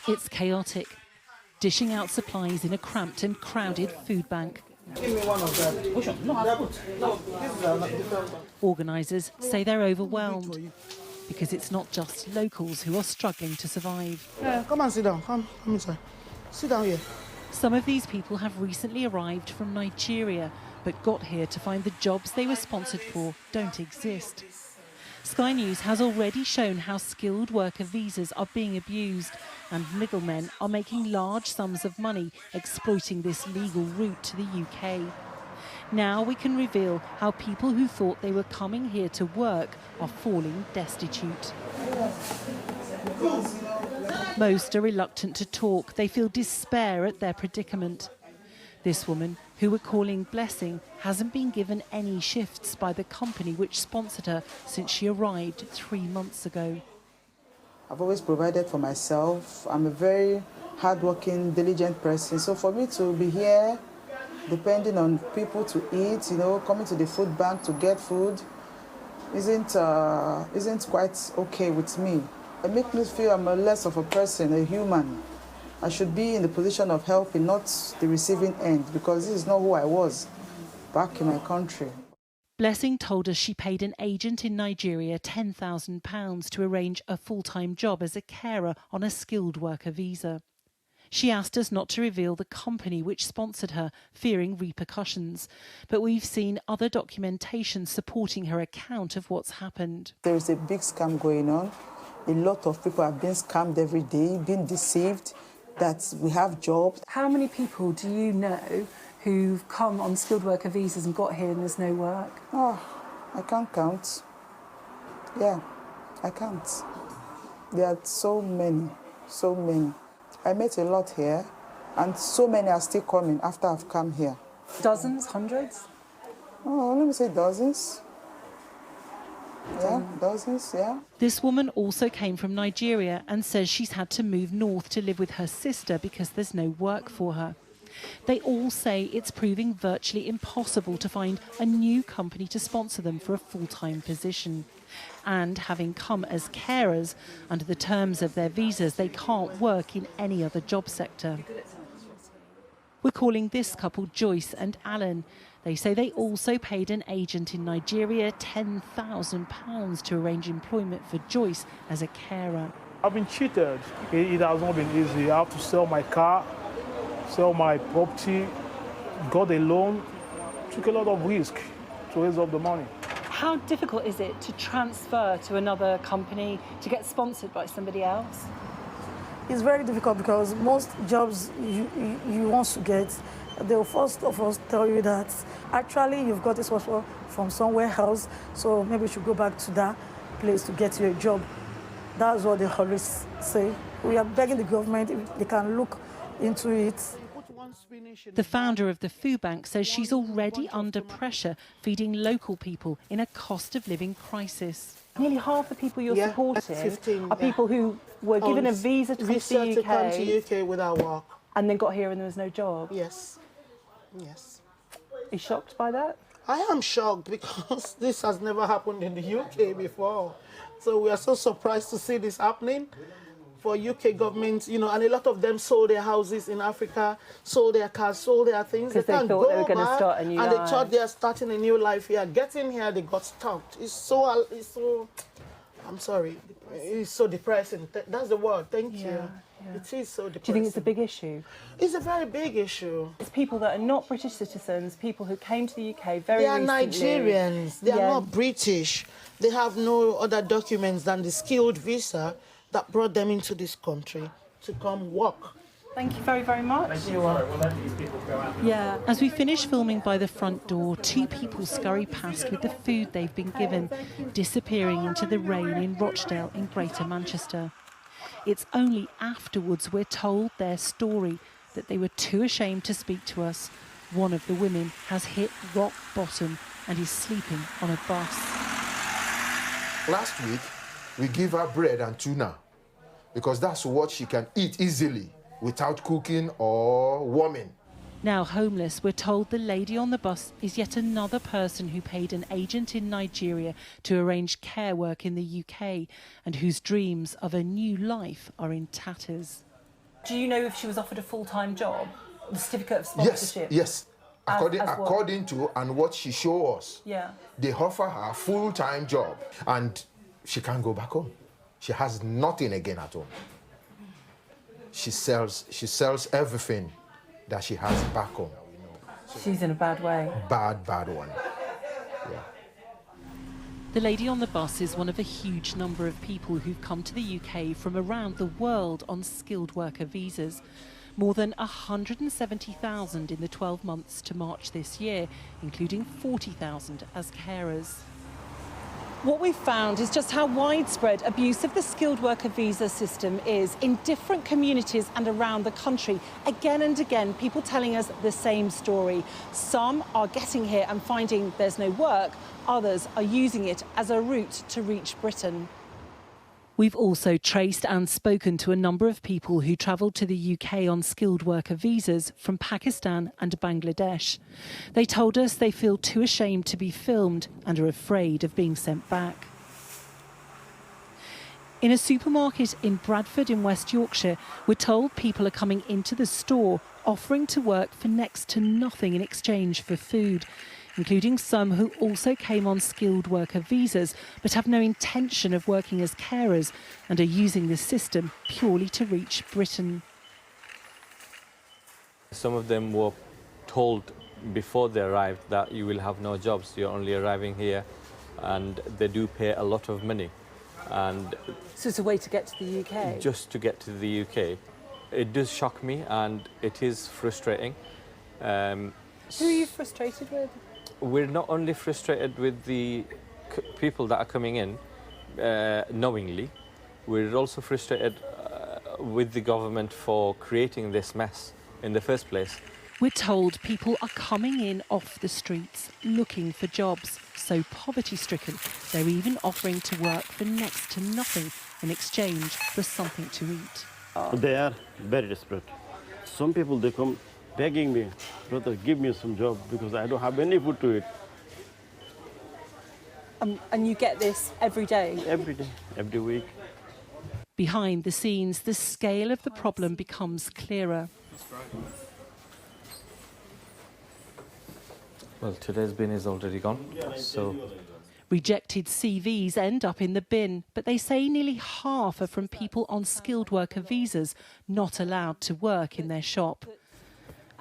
It's chaotic, dishing out supplies in a cramped and crowded food bank. Give me one of that. No, this is a different one. Organisers say they're overwhelmed because it's not just locals who are struggling to survive. Come and sit down. Come inside. Sit down here. Some of these people have recently arrived from Nigeria, but got here to find the jobs they were sponsored for don't exist. Sky News has already shown how skilled worker visas are being abused, and middlemen are making large sums of money exploiting this legal route to the UK. Now we can reveal how people who thought they were coming here to work are falling destitute. Most are reluctant to talk. They feel despair at their predicament. This woman, who we're calling Blessing, hasn't been given any shifts by the company which sponsored her since she arrived 3 months ago. I've always provided for myself. I'm a very hardworking, diligent person. So for me to be here, depending on people to eat, coming to the food bank to get food, isn't quite okay with me. It makes me feel I'm less of a person, a human. I should be in the position of helping, not the receiving end, because this is not who I was back in my country. Blessing told us she paid an agent in Nigeria £10,000 to arrange a full-time job as a carer on a skilled worker visa. She asked us not to reveal the company which sponsored her, fearing repercussions. But we've seen other documentation supporting her account of what's happened. There is a big scam going on. A lot of people have been scammed every day, been deceived that we have jobs. How many people do you know who've come on skilled worker visas and got here and there's no work? Oh, I can't count. Yeah, I can't. There are so many, so many. I met a lot here, and so many are still coming after I've come here. Dozens, hundreds? Oh, let me say dozens. Yeah, dozens, yeah. This woman also came from Nigeria and says she's had to move north to live with her sister because there's no work for her. They all say it's proving virtually impossible to find a new company to sponsor them for a full-time position. And having come as carers, under the terms of their visas, they can't work in any other job sector. We're calling this couple Joyce and Alan. They say they also paid an agent in Nigeria £10,000 to arrange employment for Joyce as a carer. I've been cheated. It has not been easy. I have to sell my car, sell my property, got a loan, took a lot of risk to raise up the money. How difficult is it to transfer to another company, to get sponsored by somebody else? It's very difficult because most jobs you want to get, they'll first of all tell you that actually you've got this sponsor from somewhere else, so maybe you should go back to that place to get you a job. That's what they always say. We are begging the government if they can look into it. The founder of the food bank says she's already under pressure feeding local people in a cost of living crisis. Nearly half the people you're supporting 15, are people who were given a visa to come to the UK without work. And then got here and there was no job. Yes. Yes. Are you shocked by that? I am shocked because this has never happened in the UK before. So we are so surprised to see this happening for UK government, and a lot of them sold their houses in Africa, sold their cars, sold their things. Because they thought they were going to start a new life. And they thought they are starting a new life here. Getting here, they got stopped. It's so, I'm sorry, it's so depressing. That's the word, thank you. Yeah. It is so depressing. Do you think it's a big issue? It's a very big issue. It's people that are not British citizens, people who came to the UK very They are recently. Nigerians. They are not British. They have no other documents than the skilled visa that brought them into this country to come work. Thank you very, very much. You are. Yeah. As we finish filming by the front door, 2 people scurry past with the food they've been given, disappearing into the rain in Rochdale in Greater Manchester. It's only afterwards we're told their story, that they were too ashamed to speak to us. One of the women has hit rock bottom and is sleeping on a bus. Last week, we give her bread and tuna because that's what she can eat easily without cooking or warming. Now homeless, we're told the lady on the bus is yet another person who paid an agent in Nigeria to arrange care work in the UK and whose dreams of a new life are in tatters. Do you know if she was offered a full-time job? The certificate of sponsorship? Yes. According to and what she showed us, they offer her a full-time job and she can't go back home. She has nothing again at home. She sells everything that she has back home. She's in a bad way. Bad one. Yeah. The lady on the bus is one of a huge number of people who've come to the UK from around the world on skilled worker visas. More than 170,000 in the 12 months to March this year, including 40,000 as carers. What we've found is just how widespread abuse of the skilled worker visa system is in different communities and around the country. Again and again, people telling us the same story. Some are getting here and finding there's no work. Others are using it as a route to reach Britain. We've also traced and spoken to a number of people who travelled to the UK on skilled worker visas from Pakistan and Bangladesh. They told us they feel too ashamed to be filmed and are afraid of being sent back. In a supermarket in Bradford in West Yorkshire, we're told people are coming into the store offering to work for next to nothing in exchange for food, including some who also came on skilled worker visas but have no intention of working as carers and are using this system purely to reach Britain. Some of them were told before they arrived that you will have no jobs, you're only arriving here, and they do pay a lot of money. And so it's a way to get to the UK? Just to get to the UK. It does shock me and it is frustrating. Who are you frustrated with? We're not only frustrated with the people that are coming in knowingly, we're also frustrated with the government for creating this mess in the first place. We're told people are coming in off the streets looking for jobs, so poverty-stricken they're even offering to work for next to nothing in exchange for something to eat. They are very desperate. Some people, they come begging me, brother, give me some job because I don't have any food to eat. And you get this every day? Every day, every week. Behind the scenes, the scale of the problem becomes clearer. Well, today's bin is already gone, so... Rejected CVs end up in the bin, but they say nearly half are from people on skilled worker visas not allowed to work in their shop.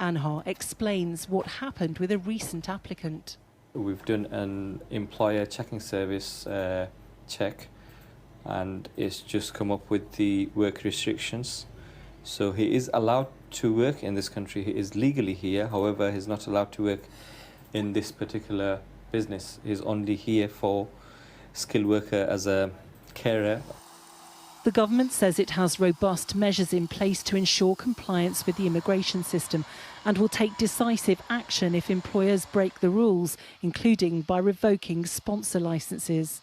Anhar explains what happened with a recent applicant. We've done an employer checking service check, and it's just come up with the work restrictions. So he is allowed to work in this country. He is legally here, however, he's not allowed to work in this particular business. He's only here for skilled worker as a carer. The government says it has robust measures in place to ensure compliance with the immigration system and will take decisive action if employers break the rules, including by revoking sponsor licences.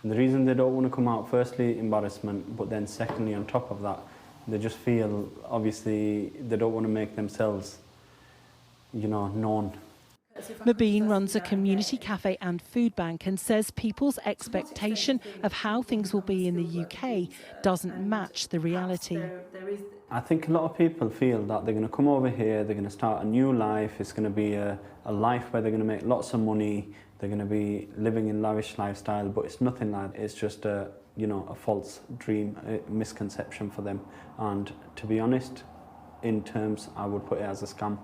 The reason they don't want to come out, firstly, embarrassment, but then secondly, on top of that, they just feel, obviously, they don't want to make themselves, known. Mabeen runs a community cafe and food bank and says people's expectation of how things will be in the UK doesn't match the reality. I think a lot of people feel that they're going to come over here, they're going to start a new life, it's going to be a life where they're going to make lots of money, they're going to be living in lavish lifestyle, but it's nothing like that. It's just a false dream, a misconception for them. And to be honest, in terms, I would put it as a scam.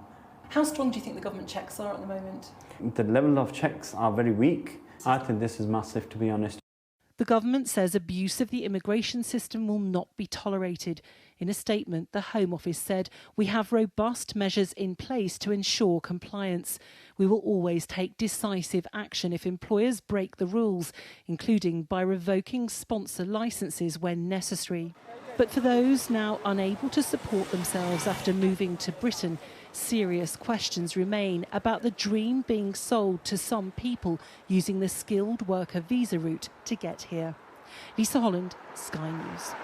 How strong do you think the government checks are at the moment? The level of checks are very weak. I think this is massive, to be honest. The government says abuse of the immigration system will not be tolerated. In a statement, the Home Office said, "We have robust measures in place to ensure compliance. We will always take decisive action if employers break the rules, including by revoking sponsor licences when necessary." But for those now unable to support themselves after moving to Britain, serious questions remain about the dream being sold to some people using the skilled worker visa route to get here. Lisa Holland, Sky News.